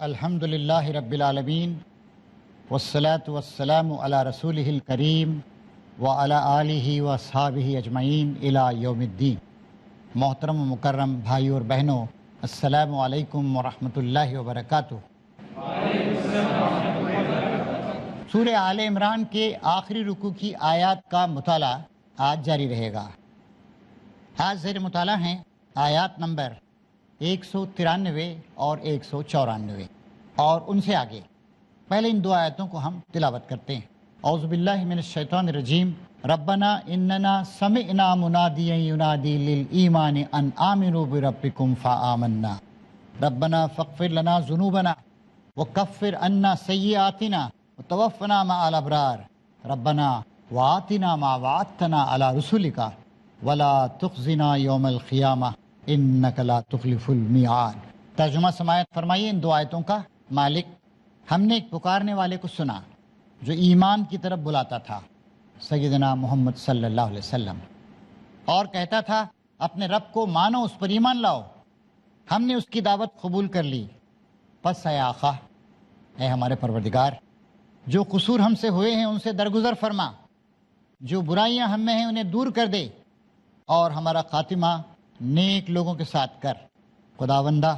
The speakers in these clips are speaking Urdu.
الحمد للہ رب العالمین والصلاة والسلام علی رسولہ الکریم وعلی آلہ واصحابہ اجمعین الی یوم الدین۔ محترم و مکرم بھائیو اور بہنوں، السلام علیکم ورحمۃ اللہ وبرکاتہ۔ سورہ آل عمران کے آخری رکوع کی آیات کا مطالعہ آج جاری رہے گا۔ آج زیر مطالعہ ہیں آیات نمبر 193 اور 194 اور ان سے آگے۔ پہلے ان دو آیتوں کو ہم تلاوت کرتے ہیں۔ اعوذ باللہ من الشیطان الرجیم۔ ربنا اننا سمعنا منادیا ینادی للایمان ان آمنوا بربکم فآمنا ربنا فاغفر لنا ذنوبنا وکفر عنا سیئاتنا وتوفنا مع الابرار ربنا وآتنا ما وعدتنا علی رسلک ولا تخزنا یوم القیامہ انک لا تخلف المیعاد۔ ترجمہ سماعت فرمائیے ان دو آیتوں کا۔ مالک، ہم نے ایک پکارنے والے کو سنا جو ایمان کی طرف بلاتا تھا، سیدنا محمد صلی اللہ علیہ وسلم، اور کہتا تھا اپنے رب کو مانو، اس پر ایمان لاؤ۔ ہم نے اس کی دعوت قبول کر لی، پس اے آقا، اے ہمارے پروردگار، جو قصور ہم سے ہوئے ہیں ان سے درگزر فرما، جو برائیاں ہم میں ہیں انہیں دور کر دے، اور ہمارا خاتمہ نیک لوگوں کے ساتھ کر۔ خداوندہ،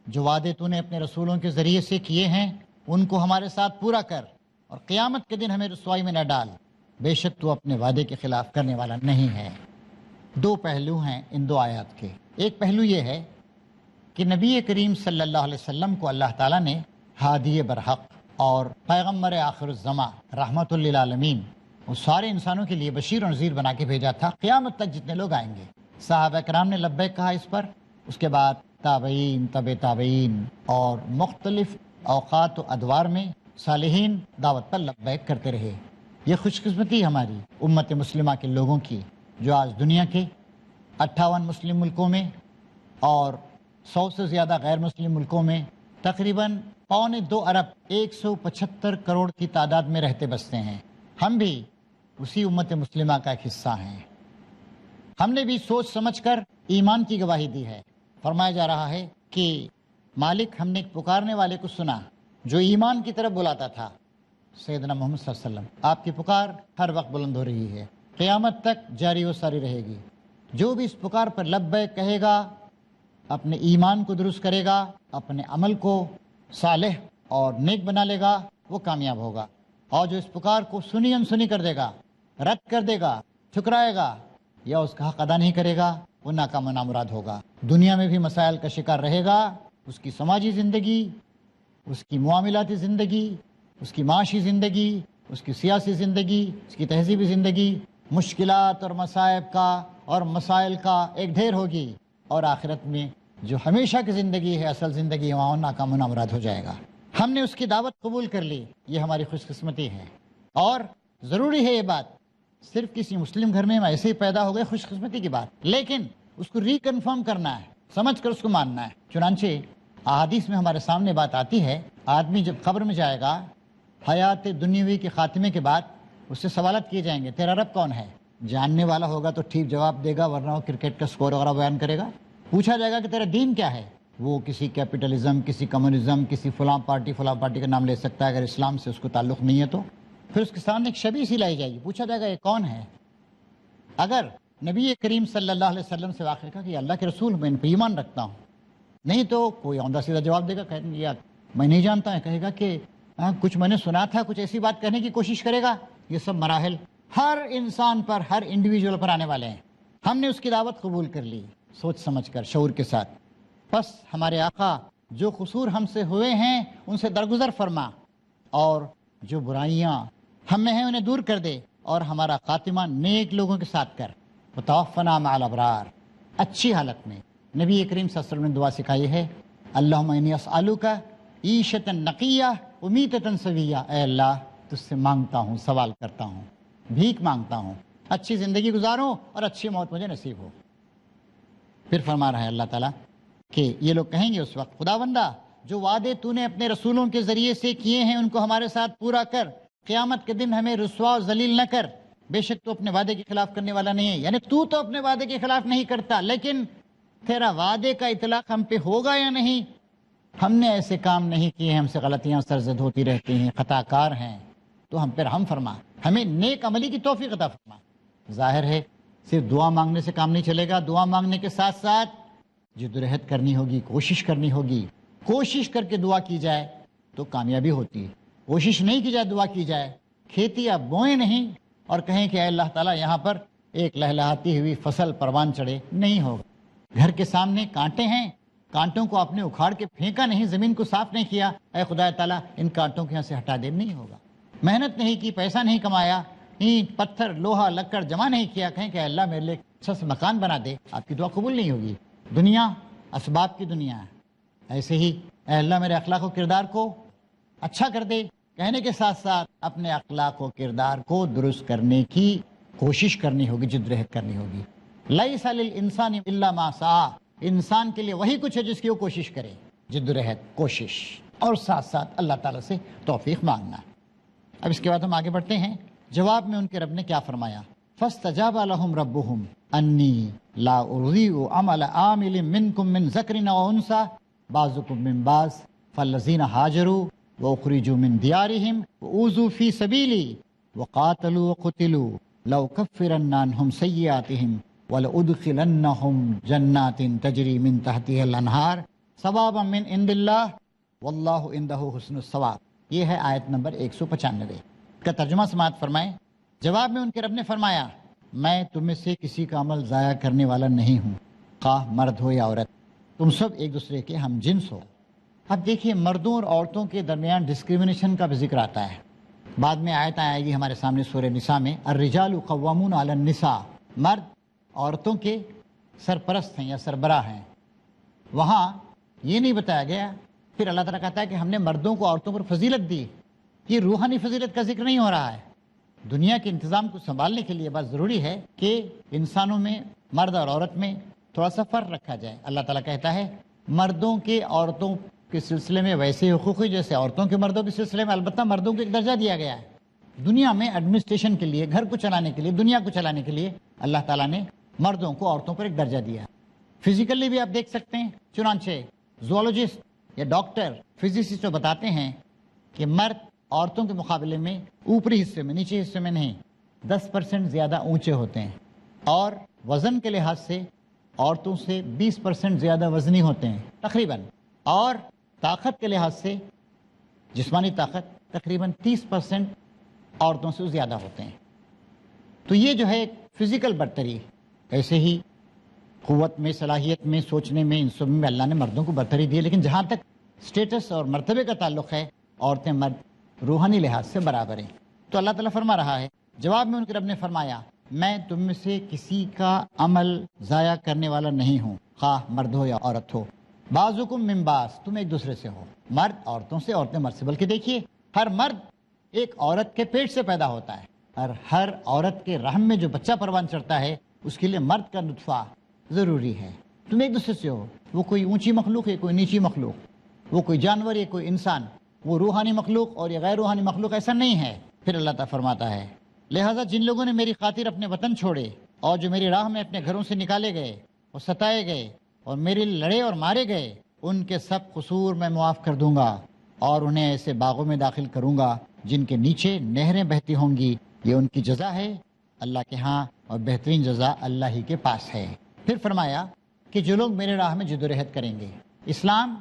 جو وعدے تو نے اپنے رسولوں کے ذریعے سے کیے ہیں ان کو ہمارے ساتھ پورا کر، اور قیامت کے دن ہمیں رسوائی میں نہ ڈال، بے شک تو اپنے وعدے کے خلاف کرنے والا نہیں ہے۔ دو پہلو ہیں ان دو آیات کے۔ ایک پہلو یہ ہے کہ نبی کریم صلی اللہ علیہ وسلم کو اللہ تعالیٰ نے ہادی برحق اور پیغمبر آخر الزماں رحمت للعالمین، وہ سارے انسانوں کے لیے بشیر و نذیر بنا کے بھیجا تھا، قیامت تک جتنے لوگ آئیں گے۔ صحابہ کرام نے لبیک کہا اس پر، اس کے بعد تابعین، تبع تابعین اور مختلف اوقات و ادوار میں صالحین دعوت پر لبیک کرتے رہے۔ یہ خوش قسمتی ہماری امت مسلمہ کے لوگوں کی جو آج دنیا کے 58 مسلم ملکوں میں اور 100 سے زیادہ غیر مسلم ملکوں میں تقریباً 2.25 ارب 175 کروڑ کی تعداد میں رہتے بستے ہیں۔ ہم بھی اسی امت مسلمہ کا ایک حصہ ہیں۔ ہم نے بھی سوچ سمجھ کر ایمان کی گواہی دی ہے۔ فرمایا جا رہا ہے کہ مالک، ہم نے ایک پکارنے والے کو سنا جو ایمان کی طرف بلاتا تھا، سیدنا محمد صلی اللہ علیہ وسلم۔ آپ کی پکار ہر وقت بلند ہو رہی ہے، قیامت تک جاری و ساری رہے گی۔ جو بھی اس پکار پر لبیک کہے گا، اپنے ایمان کو درست کرے گا، اپنے عمل کو صالح اور نیک بنا لے گا، وہ کامیاب ہوگا۔ اور جو اس پکار کو سنی انسنی کر دے گا، رد کر دے گا، ٹھکرائے گا یا اس کا حق ادا نہیں کرے گا، وہ ناکام و نامراد ہوگا۔ دنیا میں بھی مسائل کا شکار رہے گا، اس کی سماجی زندگی، اس کی معاملاتی زندگی، اس کی معاشی زندگی، اس کی سیاسی زندگی، اس کی تہذیبی زندگی، مشکلات اور مصائب کا اور مسائل کا ایک ڈھیر ہوگی، اور آخرت میں جو ہمیشہ کی زندگی ہے، اصل زندگی ہے، وہاں ناکام و نامراد ہو جائے گا۔ ہم نے اس کی دعوت قبول کر لی، یہ ہماری خوش قسمتی ہے۔ اور ضروری ہے یہ بات، صرف کسی مسلم گھر میں ہم ایسے ہی پیدا ہو گئے، خوش قسمتی کی بات، لیکن اس کو ریکنفرم کرنا ہے، سمجھ کر اس کو ماننا ہے۔ چنانچہ احادیث میں ہمارے سامنے بات آتی ہے، آدمی جب قبر میں جائے گا، حیات دنیاوی کے خاتمے کے بعد اس سے سوالات کیے جائیں گے، تیرا رب کون ہے؟ جاننے والا ہوگا تو ٹھیک جواب دے گا، ورنہ وہ کرکٹ کا سکور وغیرہ بیان کرے گا۔ پوچھا جائے گا کہ تیرا دین کیا ہے؟ وہ کسی کیپٹلزم، کسی کمیونزم، کسی فلاں پارٹی کا نام لے سکتا ہے، اگر اسلام سے اس کو تعلق نہیں ہے تو۔ پھر اس کے سامنے ایک شبیہ سی لائی جائے گی، پوچھا جائے گا یہ کون ہے؟ اگر نبی کریم صلی اللہ علیہ وسلم سے واقع کہا کہ اللہ کے رسول، میں ان پہ ایمان رکھتا ہوں، نہیں تو کوئی عمدہ سیدھا جواب دے گا، میں نہیں جانتا ہے، کہے گا کہ کچھ میں نے سنا تھا، کچھ ایسی بات کہنے کی کوشش کرے گا۔ یہ سب مراحل ہر انسان پر، ہر انڈیویجول پر آنے والے ہیں۔ ہم نے اس کی دعوت قبول کر لی، سوچ سمجھ کر، شعور کے ساتھ۔ پس ہمارے آقا، جو قصور ہم سے ہوئے ہیں ان سے درگزر فرما، اور جو برائیاں ہم میں ہیں انہیں دور کر دے، اور ہمارا خاتمہ نیک لوگوں کے ساتھ کر۔ وتوفنا مع الابرار، اچھی حالت میں۔ نبی کریم صلی اللہ علیہ وسلم نے دعا سکھائی ہے، اللہم انی اسألک عیشۃ نقیہ ومیتۃ سویہ، اے اللہ تجھ سے مانگتا ہوں، سوال کرتا ہوں، بھیک مانگتا ہوں، اچھی زندگی گزاروں اور اچھی موت مجھے نصیب ہو۔ پھر فرما رہا ہے اللہ تعالیٰ کہ یہ لوگ کہیں گے اس وقت، خداوندہ، جو وعدے تو نے اپنے رسولوں کے ذریعے سے کیے ہیں ان کو ہمارے ساتھ پورا کر، قیامت کے دن ہمیں رسوا و ذلیل نہ کر، بے شک تو اپنے وعدے کے خلاف کرنے والا نہیں ہے۔ یعنی تو اپنے وعدے کے خلاف نہیں کرتا، لیکن تیرا وعدے کا اطلاق ہم پہ ہوگا یا نہیں، ہم نے ایسے کام نہیں کیے، ہم سے غلطیاں سرزد ہوتی رہتی ہیں، خطا کار ہیں، تو ہم پر ہم فرما، ہمیں نیک عملی کی توفیق عطا فرما۔ ظاہر ہے صرف دعا مانگنے سے کام نہیں چلے گا، دعا مانگنے کے ساتھ ساتھ جدوجہد کرنی ہوگی، کوشش کرنی ہوگی۔ کوشش کر کے دعا کی جائے تو کامیابی ہوتی ہے، کوشش نہیں کی جائے، دعا کی جائے، کھیتی آپ بوئیں نہیں اور کہیں کہ اے اللہ تعالیٰ یہاں پر ایک لہلہاتی ہوئی فصل پروان چڑھے، نہیں ہوگا۔ گھر کے سامنے کانٹے ہیں، کانٹوں کو آپ نے اکھاڑ کے پھینکا نہیں، زمین کو صاف نہیں کیا، اے خدا تعالیٰ ان کانٹوں کے یہاں سے ہٹا دے، نہیں ہوگا۔ محنت نہیں کی، پیسہ نہیں کمایا، اینٹ پتھر لوہا لکڑ جمع نہیں کیا، کہیں کہ اللہ میرے لیے اچھا سا مکان بنا دے، آپ کی دعا قبول نہیں ہوگی۔ دنیا اسباب کی دنیا ہے، ایسے ہی اے اللہ میرے اخلاق و کردار کو اچھا کر دے کہنے کے ساتھ ساتھ اپنے اخلاق و کردار کو درست کرنے کی کوشش کرنی ہوگی، جدوجہد کرنی ہوگی۔ لیس للانسان الا ما سعی، انسان کے لیے وہی کچھ ہے جس کی وہ کوشش کرے، جدوجہد، کوشش، اور ساتھ ساتھ اللہ تعالیٰ سے توفیق مانگنا۔ اب اس کے بعد ہم آگے بڑھتے ہیں، جواب میں ان کے رب نے کیا فرمایا؟ فاستجاب لهم ربهم انی لا اضیع عمل عامل منکم من ذکر او انثی بعضکم من بعض فالذین هاجروا واخرجوا من دیارهم واوذوا فی سبیلی وقاتلوا وقتلوا لأکفرن عنهم سیئاتهم ولأدخلنهم جنات تجری من تحتها الانہار ثوابا من عند اللہ واللہ عنده حسن الثواب۔ یہ ہے آیت نمبر 195 کا ترجمہ سماعت فرمائیں۔ جواب میں ان کے رب نے فرمایا، میں تم میں سے کسی کا عمل ضائع کرنے والا نہیں ہوں، خواہ مرد ہو یا عورت، تم سب ایک دوسرے کے ہم جنس ہو۔ اب دیکھیے عورتوں اور عورتوں کے درمیان ڈسکریمنیشن کا بھی ذکر آتا ہے، بعد میں آیت آئے گی ہمارے سامنے سورہ نساء میں، الرجال قوامون علی النساء، مرد عورتوں کے سرپرست ہیں یا سربراہ ہیں۔ وہاں یہ نہیں بتایا گیا، پھر اللہ تعالیٰ کہتا ہے کہ ہم نے مردوں کو عورتوں پر فضیلت دی، یہ روحانی فضیلت کا ذکر نہیں ہو رہا ہے۔ دنیا کے انتظام کو سنبھالنے کے لیے بات ضروری ہے کہ انسانوں میں مرد اور عورت میں تھوڑا سا فرق رکھا جائے۔ اللہ تعالیٰ کہتا ہے مردوں کے عورتوں کے سلسلے میں ویسے حقوق ہیں جیسے عورتوں کے مردوں کے سلسلے میں، البتہ مردوں کو ایک درجہ دیا گیا ہے۔ دنیا میں ایڈمنسٹریشن کے لیے، گھر کو چلانے کے لیے، دنیا کو چلانے کے لیے اللہ تعالیٰ نے مردوں کو عورتوں پر ایک درجہ دیا۔ فزیکلی بھی آپ دیکھ سکتے ہیں، چنانچہ زوالوجسٹ یا ڈاکٹر، فزسسٹ بتاتے ہیں کہ مرد عورتوں کے مقابلے میں اوپری حصے میں، نیچے حصے میں نہیں، 10% زیادہ اونچے ہوتے ہیں، اور وزن کے لحاظ سے عورتوں سے 20% زیادہ وزنی ہوتے ہیں تقریباً، اور طاقت کے لحاظ سے جسمانی طاقت تقریباً 30% عورتوں سے زیادہ ہوتے ہیں۔ تو یہ جو ہے ایک فزیکل برتری، ایسے ہی قوت میں، صلاحیت میں، سوچنے میں، ان سب میں اللہ نے مردوں کو برتری دی ہے، لیکن جہاں تک سٹیٹس اور مرتبے کا تعلق ہے، عورتیں مرد روحانی لحاظ سے برابر ہیں۔ تو اللہ تعالیٰ فرما رہا ہے، جواب میں ان کے رب نے فرمایا، میں تم میں سے کسی کا عمل ضائع کرنے والا نہیں ہوں، خواہ مرد ہو یا عورت ہو، بعضکم من بعض، تم ایک دوسرے سے ہو، مرد عورتوں سے، عورتیں مرد سے۔ بلکہ دیکھیے ہر مرد ایک عورت کے پیٹ سے پیدا ہوتا ہے، اور ہر عورت کے رحم میں جو بچہ پروان چڑھتا ہے اس کے لیے مرد کا نطفہ ضروری ہے۔ تم ایک دوسرے سے ہو، وہ کوئی اونچی مخلوق ہے، کوئی نیچی مخلوق، وہ کوئی جانور ہے، کوئی انسان، وہ روحانی مخلوق اور یہ غیر روحانی مخلوق، ایسا نہیں ہے۔ پھر اللہ تعالیٰ فرماتا ہے، لہٰذا جن لوگوں نے میری خاطر اپنے وطن چھوڑے اور جو میری راہ میں اپنے گھروں سے نکالے گئے اور ستائے گئے اور میرے لڑے اور مارے گئے، ان کے سب قصور میں معاف کر دوں گا اور انہیں ایسے باغوں میں داخل کروں گا جن کے نیچے نہریں بہتی ہوں گی، یہ ان کی جزا ہے اللہ کے ہاں، اور بہترین جزا اللہ ہی کے پاس ہے۔ پھر فرمایا کہ جو لوگ میرے راہ میں جدوجہد کریں گے، اسلام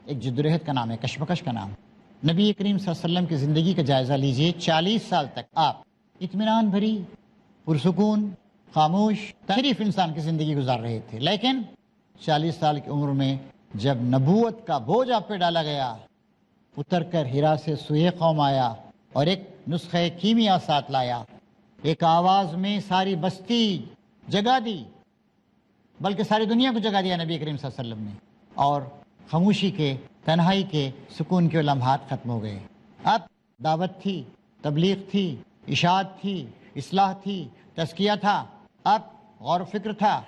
ایک جدوجہد کا نام ہے، کشمکش کا نام۔ نبی کریم صلی اللہ علیہ وسلم کی زندگی کا جائزہ لیجئے، 40 سال تک آپ اطمینان بھری، پرسکون، خاموش، شریف انسان کی زندگی گزار رہے تھے، لیکن 40 سال کی عمر میں جب نبوت کا بوجھ آپ پہ ڈالا گیا، اتر کر ہرا سے سوئے قوم آیا اور ایک نسخہ کیمیا ساتھ لایا، ایک آواز میں ساری بستی جگا دی، بلکہ ساری دنیا کو جگا دیا نبی کریم صلی اللہ علیہ وسلم نے، اور خاموشی کے، تنہائی کے، سکون کے لمحات ختم ہو گئے۔ اب دعوت تھی، تبلیغ تھی، اشاعت تھی، اصلاح تھی، تزکیہ تھا، اب غور و فکر تھا،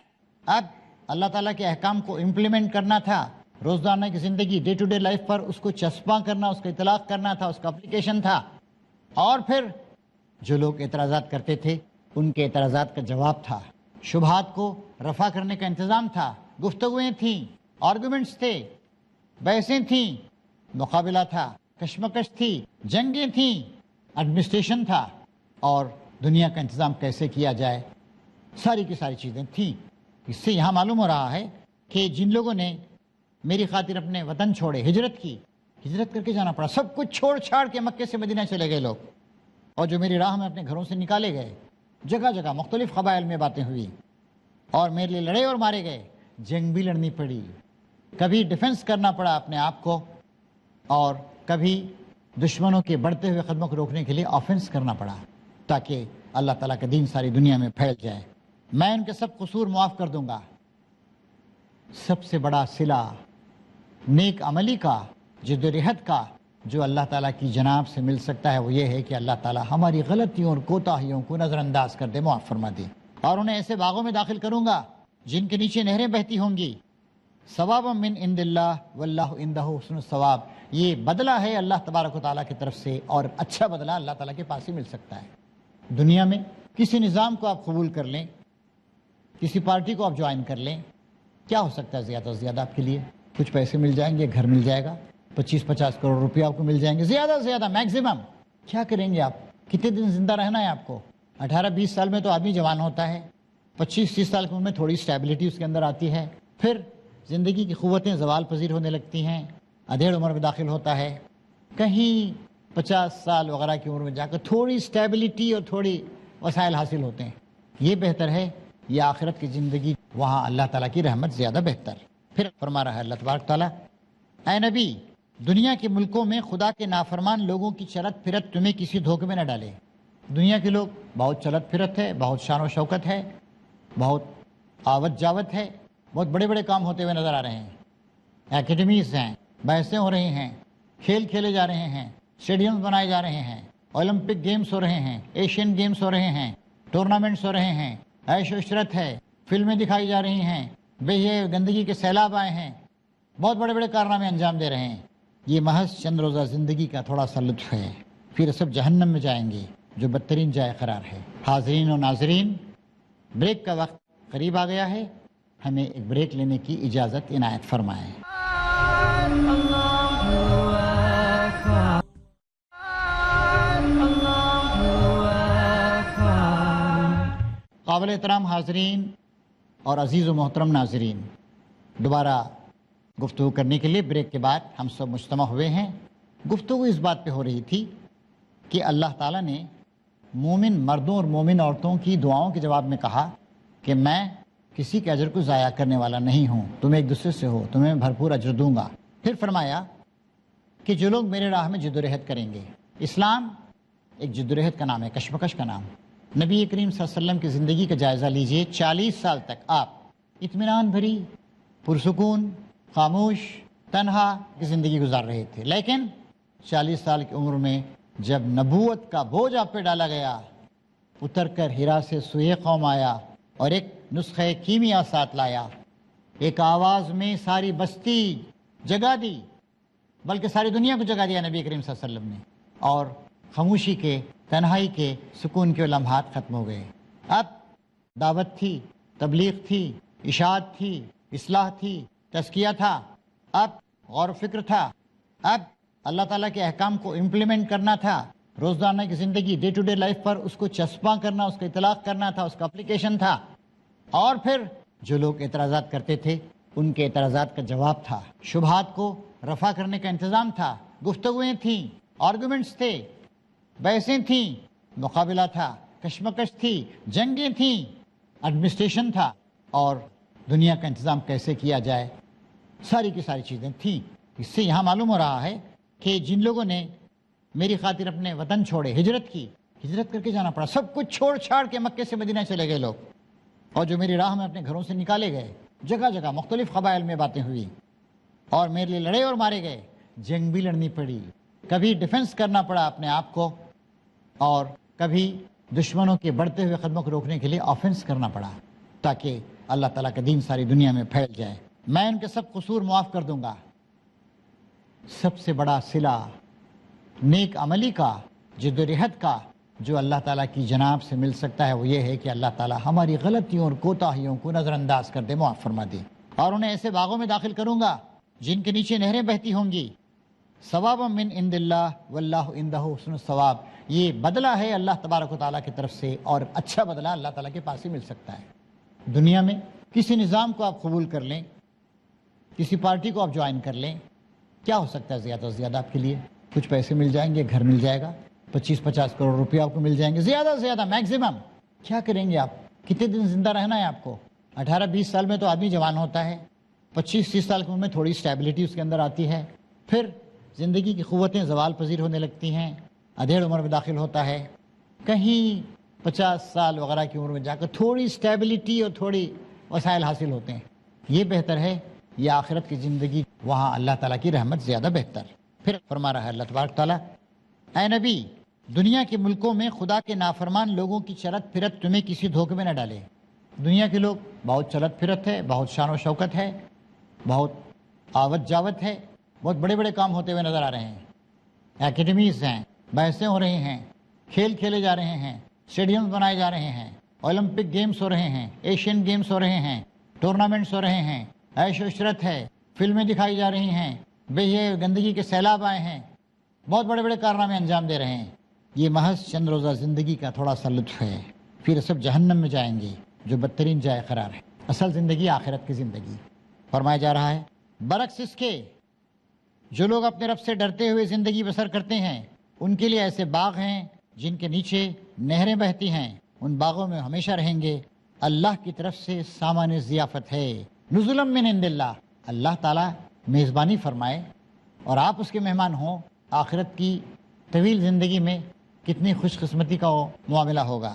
اب اللہ تعالیٰ کے احکام کو امپلیمنٹ کرنا تھا، روزانہ کی زندگی، ڈے ٹو ڈے لائف پر اس کو چسپاں کرنا، اس کا اطلاق کرنا تھا، اس کا اپلیکیشن تھا، اور پھر جو لوگ اعتراضات کرتے تھے ان کے اعتراضات کا جواب تھا، شبہات کو رفع کرنے کا انتظام تھا، گفتگویں تھیں، آرگومنٹس تھے، بحثیں تھیں، مقابلہ تھا، کشمکش تھی، جنگیں تھیں، ایڈمنسٹریشن تھا، اور دنیا کا انتظام کیسے کیا جائے، ساری کی ساری چیزیں تھیں۔ اس سے یہاں معلوم ہو رہا ہے کہ جن لوگوں نے میری خاطر اپنے وطن چھوڑے، ہجرت کی، ہجرت کر کے جانا پڑا، سب کچھ چھوڑ چھاڑ کے مکے سے مدینہ چلے گئے لوگ، اور جو میری راہ میں اپنے گھروں سے نکالے گئے، جگہ جگہ مختلف قبائل میں باتیں ہوئی، اور میرے لیے لڑے اور مارے گئے، جنگ بھی لڑنی پڑی، کبھی ڈیفنس کرنا پڑا اپنے آپ کو، اور کبھی دشمنوں کے بڑھتے ہوئے قدموں کو روکنے کے لیے آفنس کرنا پڑا، تاکہ اللہ تعالیٰ کا دین ساری دنیا میں پھیل جائے۔ میں ان کے سب قصور معاف کر دوں گا۔ سب سے بڑا صلہ نیک عملی کا، جد و جہد کا، جو اللہ تعالیٰ کی جناب سے مل سکتا ہے، وہ یہ ہے کہ اللہ تعالیٰ ہماری غلطیوں اور کوتاہیوں کو نظر انداز کر دے، معاف فرما دے، اور انہیں ایسے باغوں میں داخل کروں گا جن کے نیچے نہریں بہتی ہوں گی، ثوابا من عند اللہ واللہ عندہ حسن الثواب۔ یہ بدلہ ہے اللہ تبارک و تعالیٰ کی طرف سے، اور اچھا بدلہ اللہ تعالیٰ کے پاس ہی مل سکتا ہے۔ دنیا میں کسی نظام کو آپ قبول کر لیں، کسی پارٹی کو آپ جوائن کر لیں، کیا ہو سکتا ہے زیادہ سے زیادہ آپ کے لیے؟ کچھ پیسے مل جائیں گے، گھر مل جائے گا، 25-50 کروڑ روپیہ آپ کو مل جائیں گے، زیادہ سے زیادہ میکسیمم۔ کیا کریں گے آپ؟ کتنے دن زندہ رہنا ہے آپ کو؟ 18-20 سال میں تو آدمی جوان ہوتا ہے، 25-30 سال کی عمر میں تھوڑی اسٹیبلٹی اس کے اندر آتی ہے، پھر زندگی کی قوتیں زوال پذیر ہونے لگتی ہیں، ادھیڑ عمر میں داخل ہوتا ہے، کہیں 50 سال وغیرہ کی عمر میں جا کر تھوڑی اسٹیبلٹی اور تھوڑی وسائل حاصل ہوتے ہیں۔ یہ بہتر ہے یہ آخرت کی زندگی، وہاں اللہ تعالیٰ کی رحمت زیادہ بہتر۔ پھر فرما رہا ہے اللہ تبارک تعالیٰ، اے نبی، دنیا کے ملکوں میں خدا کے نافرمان لوگوں کی چلت پھرت تمہیں کسی دھوکے میں نہ ڈالے۔ دنیا کے لوگ بہت چلت پھرت ہے، بہت شان و شوکت ہے، بہت آوت جاوت ہے، بہت بڑے بڑے کام ہوتے ہوئے نظر آ رہے ہیں، اکیڈمیز ہیں، بحثیں ہو رہی ہیں، کھیل کھیلے جا رہے ہیں، اسٹیڈیمز بنائے جا رہے ہیں، اولمپک گیمز ہو رہے ہیں، ایشین گیمز ہو رہے ہیں، ٹورنامنٹس ہو رہے ہیں، عیش و عشرت ہے، فلمیں دکھائی جا رہی ہیں، یہ گندگی کے سیلاب آئے ہیں، بہت بڑے بڑے کارنامے انجام دے رہے ہیں۔ یہ محض چند روزہ زندگی کا تھوڑا سا لطف ہے، پھر سب جہنم میں جائیں گے جو بدترین جائے قرار ہے۔ حاضرین و ناظرین، بریک کا وقت قریب آ گیا ہے، ہمیں ایک بریک لینے کی اجازت عنایت فرمائیں۔ قابل احترام حاضرین اور عزیز و محترم ناظرین، دوبارہ گفتگو کرنے کے لیے بریک کے بعد ہم سب مجتمع ہوئے ہیں۔ گفتگو اس بات پہ ہو رہی تھی کہ اللہ تعالیٰ نے مومن مردوں اور مومن عورتوں کی دعاؤں کے جواب میں کہا کہ میں کسی کے اجر کو ضائع کرنے والا نہیں ہوں، تم ایک دوسرے سے ہو، تمہیں بھرپور اجر دوں گا۔ پھر فرمایا کہ جو لوگ میرے راہ میں جد و جہد کریں گے، اسلام ایک جد و جہد کا نام ہے، کشمکش کا نام۔ نبی کریم صلی اللہ علیہ وسلم کی زندگی کا جائزہ لیجئے، 40 سال تک آپ اطمینان بھری، پرسکون، خاموش، تنہا کی زندگی گزار رہے تھے، لیکن 40 سال کی عمر میں جب نبوت کا بوجھ آپ پہ ڈالا گیا، اتر کر ہرا سے سوئے قوم آیا اور ایک نسخہ کیمیا ساتھ لایا، ایک آواز میں ساری بستی جگا دی، بلکہ ساری دنیا کو جگا دیا نبی کریم صلی اللہ علیہ وسلم نے، اور خاموشی کے، تنہائی کے، سکون کے لمحات ختم ہو گئے۔ اب دعوت تھی، تبلیغ تھی، اشاعت تھی، اصلاح تھی، تزکیہ تھا، اب غور و فکر تھا، اب اللہ تعالیٰ کے احکام کو امپلیمنٹ کرنا تھا، روزانہ کی زندگی، ڈے ٹو ڈے لائف پر اس کو چسپاں کرنا، اس کا اطلاق کرنا تھا، اس کا اپلیکیشن تھا، اور پھر جو لوگ اعتراضات کرتے تھے ان کے اعتراضات کا جواب تھا، شبہات کو رفع کرنے کا انتظام تھا، گفتگویں تھیں، آرگومنٹس تھے، بحثیں تھیں، مقابلہ تھا، کشمکش تھی، جنگیں تھیں، ایڈمنسٹریشن تھا، اور دنیا کا انتظام کیسے کیا جائے، ساری کی ساری چیزیں تھیں۔ اس سے یہاں معلوم ہو رہا ہے کہ جن لوگوں نے میری خاطر اپنے وطن چھوڑے، ہجرت کی، ہجرت کر کے جانا پڑا، سب کچھ چھوڑ چھاڑ کے مکے سے مدینہ چلے گئے لوگ، اور جو میری راہ میں اپنے گھروں سے نکالے گئے، جگہ جگہ مختلف قبائل میں باتیں ہوئی، اور میرے لیے لڑے اور مارے گئے، جنگ بھی لڑنی پڑی، کبھی ڈیفنس کرنا پڑا اپنے آپ کو، اور کبھی دشمنوں کے بڑھتے ہوئے قدموں کو روکنے کے لیے آفنس کرنا پڑا، تاکہ اللہ تعالیٰ کا دین ساری دنیا میں پھیل جائے۔ میں ان کے سب قصور معاف کر دوں گا۔ سب سے بڑا صلہ نیک عملی کا، جد و جہد کا، جو اللہ تعالیٰ کی جناب سے مل سکتا ہے، وہ یہ ہے کہ اللہ تعالیٰ ہماری غلطیوں اور کوتاہیوں کو نظر انداز کر دے، معاف فرما دے، اور انہیں ایسے باغوں میں داخل کروں گا جن کے نیچے نہریں بہتی ہوں گی، ثواب من عند اللہ واللہ عندہ حسن الثواب، یہ بدلہ ہے اللہ تبارک و تعالیٰ کی طرف سے، اور اچھا بدلہ اللہ تعالیٰ کے پاس ہی مل سکتا ہے۔ دنیا میں کسی نظام کو آپ قبول کر لیں، کسی پارٹی کو آپ جوائن کر لیں، کیا ہو سکتا ہے زیادہ سے زیادہ آپ کے لیے؟ کچھ پیسے مل جائیں گے، گھر مل جائے گا، 25-50 کروڑ روپے آپ کو مل جائیں گے، زیادہ سے زیادہ میکسیمم۔ کیا کریں گے آپ؟ کتنے دن زندہ رہنا ہے آپ کو؟ 18-20 سال میں تو آدمی جوان ہوتا ہے، 25-30 سال کی عمر میں تھوڑی اسٹیبلٹی اس کے اندر آتی ہے، پھر زندگی کی قوتیں زوال پذیر ہونے لگتی ہیں، ادھیڑ عمر میں داخل ہوتا ہے، کہیں 50 سال وغیرہ کی عمر میں جا کر تھوڑی اسٹیبلٹی اور تھوڑی وسائل حاصل ہوتے ہیں۔ یہ بہتر ہے یہ آخرت کی زندگی، وہاں اللہ تعالیٰ کی رحمت زیادہ بہتر۔ پھر فرما رہا ہے اللہ تبارک تعالیٰ، اے نبی، دنیا کے ملکوں میں خدا کے نافرمان لوگوں کی چلت پھرت تمہیں کسی دھوکے میں نہ ڈالے۔ دنیا کے لوگ بہت چلت پھرت ہے، بہت شان و شوکت ہے، بہت آوت جاوت ہے، بہت بڑے بڑے کام ہوتے ہوئے نظر آ رہے ہیں، اکیڈمیز ہیں، بحثیں ہو رہی ہیں، کھیل کھیلے جا رہے ہیں، اسٹیڈیم بنائے جا رہے ہیں، اولمپک گیمز ہو رہے ہیں، ایشین گیمز ہو رہے ہیں، ٹورنامنٹس ہو رہے ہیں، عیش و عشرت ہے، فلمیں دکھائی جا رہی ہیں، یہ گندگی کے سیلاب آئے ہیں، بہت بڑے بڑے کارنامے انجام دے رہے ہیں۔ یہ محض چند روزہ زندگی کا تھوڑا سا لطف ہے، پھر سب جہنم میں جائیں گے جو بدترین جائے قرار ہے۔ اصل زندگی آخرت کی زندگی۔ فرمایا جا رہا ہے برعکس اس کے جو لوگ اپنے رب سے ڈرتے ہوئے زندگی بسر کرتے ہیں، ان کے لیے ایسے باغ ہیں جن کے نیچے نہریں بہتی ہیں، ان باغوں میں ہمیشہ رہیں گے، اللہ کی طرف سے سامان ضیافت ہے، نزلا من عند اللہ، اللہ تعالیٰ میزبانی فرمائے اور آپ اس کے مہمان ہوں۔ آخرت کی طویل زندگی میں کتنی خوش قسمتی کا معاملہ ہوگا۔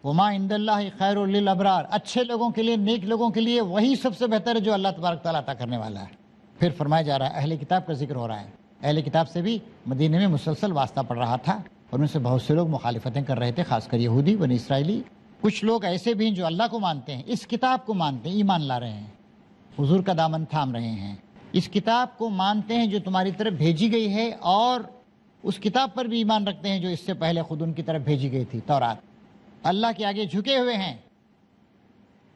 وما عند اللہ خیر للابرار، اچھے لوگوں کے لیے، نیک لوگوں کے لیے وہی سب سے بہتر ہے جو اللہ تبارک تعالیٰ عطا کرنے والا ہے۔ پھر فرمایا جا رہا ہے اہل کتاب کا ذکر ہو رہا ہے۔ اہل کتاب سے بھی مدینے میں مسلسل واسطہ پڑ رہا تھا، اور ان سے بہت سے لوگ مخالفتیں کر رہے تھے، خاص کر یہودی بنی اسرائیلی۔ کچھ لوگ ایسے بھی ہیں جو اللہ کو مانتے ہیں، اس کتاب کو مانتے ہیں، ایمان لا رہے ہیں، حضور کا دامن تھام رہے ہیں، اس کتاب کو مانتے ہیں جو تمہاری طرف بھیجی گئی ہے، اور اس کتاب پر بھی ایمان رکھتے ہیں جو اس سے پہلے خود ان کی طرف بھیجی گئی تھی، تورات۔ اللہ کے آگے جھکے ہوئے ہیں،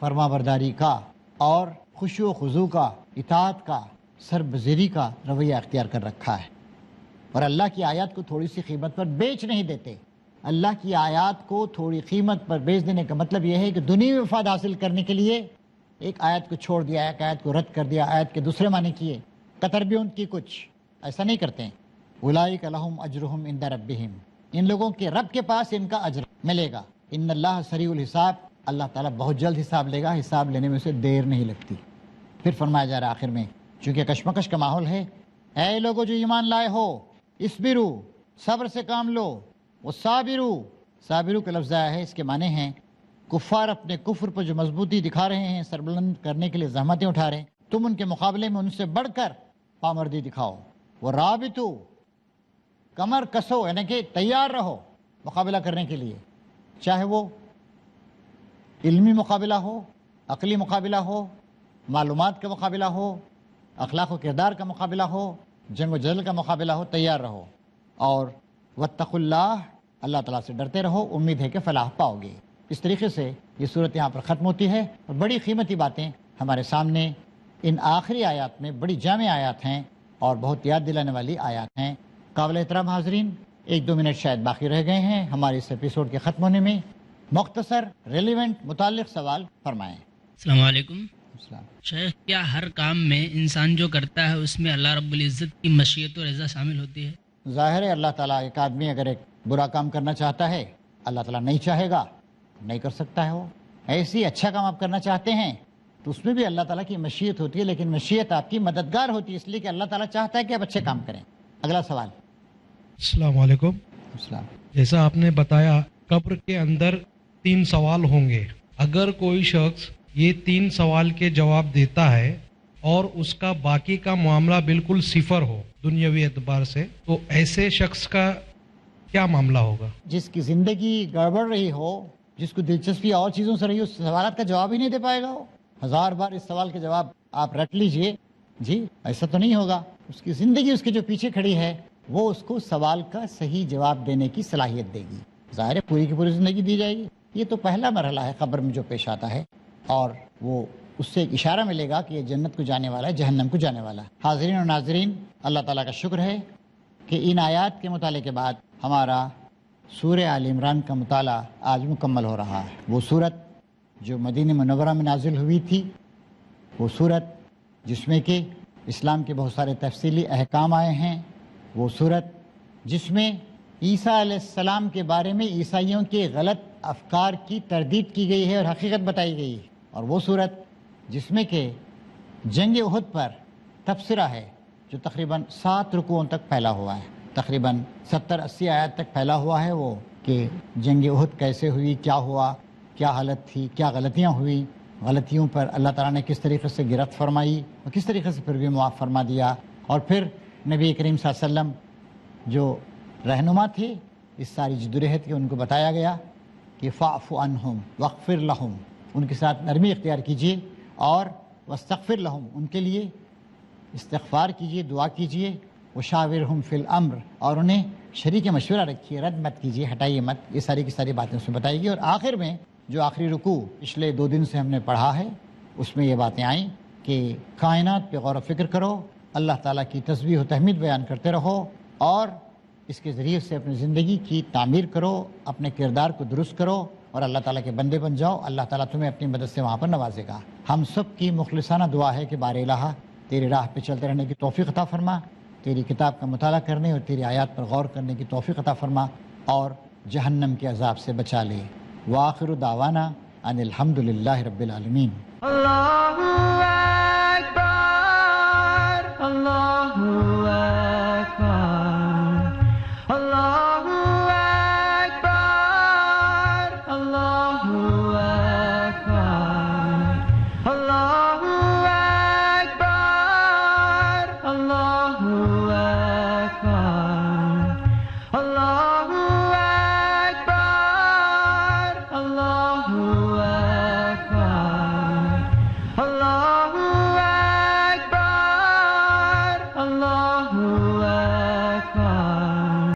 فرما برداری کا اور خشوع و خضوع کا، اطاعت کا، سربزیری کا رویہ اختیار کر رکھا ہے، اور اللہ کی آیات کو تھوڑی سی قیمت پر بیچ نہیں دیتے۔ اللہ کی آیات کو تھوڑی قیمت پر بیچ دینے کا مطلب یہ ہے کہ دنیوی مفاد حاصل کرنے کے لیے ایک آیت کو چھوڑ دیا، ایک آیت کو رد کر دیا، آیت کے دوسرے معنی کیے، قطر بھی ان کی کچھ ایسا نہیں کرتے ہیں۔ اولئک لہم اجرہم عند ربہم، ان لوگوں کے رب کے پاس ان کا اجر ملے گا۔ ان اللہ سریع الحساب، اللہ تعالیٰ بہت جلد حساب لے گا، حساب لینے میں اسے دیر نہیں لگتی۔ پھر فرمایا جا رہا آخر میں، چونکہ کشمکش کا ماحول ہے، اے لوگوں جو ایمان لائے ہو، اسبرو، صبر سے کام لو، وصابرو، صابرو کا لفظ آیا ہے، اس کے معنی ہیں کفار اپنے کفر پر جو مضبوطی دکھا رہے ہیں، سربلند کرنے کے لیے زحمتیں اٹھا رہے ہیں، تم ان کے مقابلے میں ان سے بڑھ کر پامردی دکھاؤ۔ وہ رابطو، کمر کسو، یعنی کہ تیار رہو مقابلہ کرنے کے لیے، چاہے وہ علمی مقابلہ ہو، عقلی مقابلہ ہو، معلومات کا مقابلہ ہو، اخلاق و کردار کا مقابلہ ہو، جنگ و جدل کا مقابلہ ہو، تیار رہو۔ اور واتقوا اللہ، اللہ تعالیٰ سے ڈرتے رہو، امید ہے کہ فلاح پاؤ گے۔ اس طریقے سے یہ صورت یہاں پر ختم ہوتی ہے، اور بڑی قیمتی باتیں ہمارے سامنے ان آخری آیات میں بڑی جامع آیات ہیں اور بہت یاد دلانے والی آیات ہیں۔ قابل احترام حاضرین، 1-2 منٹ شاید باقی رہ گئے ہیں ہمارے اس ایپیسوڈ کے ختم ہونے میں، مختصر ریلیونٹ متعلق سوال فرمائیں۔ السلام علیکم شیخ، کیا ہر کام میں انسان جو کرتا ہے اس میں اللہ رب العزت کی مشیت و رضا شامل ہوتی ہے؟ ظاہر ہے اللہ تعالیٰ، ایک آدمی اگر ایک برا کام کرنا چاہتا ہے، اللہ تعالیٰ نہیں چاہے گا نہیں کر سکتا ہے وہ۔ ایسی اچھا کام آپ کرنا چاہتے ہیں تو اس میں بھی اللہ تعالیٰ کی مشیت ہوتی ہے، لیکن مشیت آپ کی مددگار ہوتی ہے، اس لیے کہ اللہ تعالیٰ چاہتا ہے کہ آپ اچھے کام کریں۔ اگلا سوال۔ السلام علیکم۔ السلام۔ جیسا آپ نے بتایا قبر کے اندر 3 سوال ہوں گے، اگر کوئی شخص یہ 3 سوال کے جواب دیتا ہے اور اس کا باقی کا معاملہ بالکل صفر ہو دنیاوی اعتبار سے، تو ایسے شخص کا کیا معاملہ ہوگا؟ جس کی زندگی گڑبڑ رہی ہو، جس کو دلچسپی اور چیزوں سے رہی ہو، اس سوالات کا جواب ہی نہیں دے پائے گا وہ۔ 1000 بار اس سوال کے جواب آپ رٹ لیجئے، جی ایسا تو نہیں ہوگا۔ اس کی زندگی اس کے جو پیچھے کھڑی ہے وہ اس کو سوال کا صحیح جواب دینے کی صلاحیت دے گی۔ ظاہر ہے پوری کی پوری زندگی دی جائے گی۔ یہ تو پہلا مرحلہ ہے قبر میں جو پیش آتا ہے، اور وہ اس سے ایک اشارہ ملے گا کہ یہ جنت کو جانے والا ہے، جہنم کو جانے والا ہے۔ حاضرین اور ناظرین، اللہ تعالیٰ کا شکر ہے کہ ان آیات کے مطالعے کے بعد ہمارا سورہ آل عمران کا مطالعہ آج مکمل ہو رہا ہے۔ وہ صورت جو مدینہ منورہ میں نازل ہوئی تھی، وہ صورت جس میں کہ اسلام کے بہت سارے تفصیلی احکام آئے ہیں، وہ صورت جس میں عیسیٰ علیہ السلام کے بارے میں عیسائیوں کے غلط افکار کی تردید کی گئی ہے اور حقیقت بتائی گئی ہے، اور وہ صورت جس میں کہ جنگ احد پر تبصرہ ہے جو تقریباً 7 رکوعوں تک پھیلا ہوا ہے، تقریباً 70-80 آیات تک پھیلا ہوا ہے وہ، کہ جنگ احد کیسے ہوئی، کیا ہوا، کیا حالت تھی، کیا غلطیاں ہوئی، غلطیوں پر اللہ تعالیٰ نے کس طریقے سے گرفت فرمائی اور کس طریقے سے پھر بھی معاف فرما دیا، اور پھر نبی کریم صلی اللہ علیہ وسلم جو رہنما تھے اس ساری جدوجہد کے، ان کو بتایا گیا کہ فاعف عنہم واغفر لہم، ان کے ساتھ نرمی اختیار کیجیے، اور واستغفر لہم، ان کے لیے استغفار کیجیے، دعا کیجیے، وشاورہم فی الامر، اور انہیں شریک مشورہ رکھیے، رد مت کیجیے، ہٹائیے مت، یہ ساری کی ساری باتیں اس میں بتائی گئی۔ اور آخر میں جو آخری رکوع پچھلے 2 دن سے ہم نے پڑھا ہے اس میں یہ باتیں آئیں کہ کائنات پہ غور و فکر کرو، اللہ تعالیٰ کی تسبیح و تحمید بیان کرتے رہو، اور اس کے ذریعے سے اپنی زندگی کی تعمیر کرو، اپنے کردار کو درست کرو، اور اللہ تعالیٰ کے بندے بن جاؤ۔ اللہ تعالیٰ تمہیں اپنی مدد سے وہاں پر نوازے گا۔ ہم سب کی مخلصانہ دعا ہے کہ بار الہ تیری راہ پہ چلتے رہنے کی توفیق عطا فرما، تیری کتاب کا مطالعہ کرنے اور تیری آیات پر غور کرنے کی توفیق عطا فرما، اور جہنم کے عذاب سے بچا لے۔ وآخر دعوانا ان الحمد للہ رب العالمین۔